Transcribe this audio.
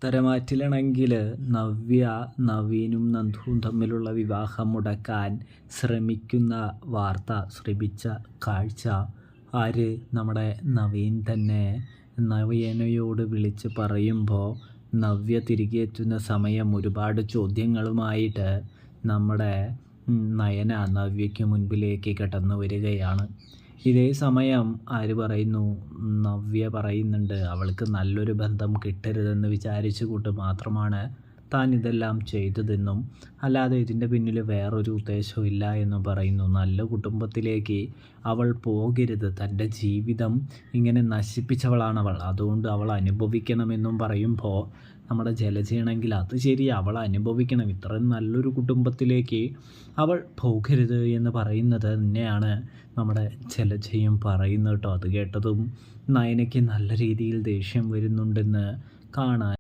തരമാറ്റിലാണെങ്കിൽ നവ്യ നവീനും നന്ദുവും തമ്മിലുള്ള വിവാഹം മുടക്കാൻ ശ്രമിക്കുന്ന വാർത്ത ശ്രമിച്ച കാഴ്ച ആര് നമ്മുടെ നവീൻ തന്നെ നവ്യനയോട് വിളിച്ച് പറയുമ്പോൾ നവ്യ തിരികെ എത്തുന്ന സമയം ഒരുപാട് ചോദ്യങ്ങളുമായിട്ട് നമ്മുടെ നയന നവ്യയ്ക്ക് മുൻപിലേക്ക് കടന്നു വരികയാണ്. ഇതേ സമയം ആര് പറയുന്നു, നവ്യ പറയുന്നുണ്ട് അവൾക്ക് നല്ലൊരു ബന്ധം കിട്ടരുതെന്ന് വിചാരിച്ചുകൊണ്ട് മാത്രമാണ് താൻ ഇതെല്ലാം ചെയ്തതെന്നും അല്ലാതെ ഇതിൻ്റെ പിന്നിൽ വേറൊരു ഉദ്ദേശവും ഇല്ല എന്നും പറയുന്നു. നല്ല കുടുംബത്തിലേക്ക് അവൾ പോകരുത്, തൻ്റെ ജീവിതം ഇങ്ങനെ നശിപ്പിച്ചവളാണവൾ, അതുകൊണ്ട് അവൾ അനുഭവിക്കണമെന്നും പറയുമ്പോൾ നമ്മുടെ ജലജയാണെങ്കിൽ അത് ശരി, അവൾ അനുഭവിക്കണം, ഇത്രയും നല്ലൊരു കുടുംബത്തിലേക്ക് അവൾ പോകരുത് എന്ന് പറയുന്നത് തന്നെയാണ് നമ്മുടെ ജലജയും പറയുന്നത് കേട്ടോ. അത് കേട്ടതും നയനയ്ക്ക് നല്ല രീതിയിൽ ദേഷ്യം വരുന്നുണ്ടെന്ന് കാണാൻ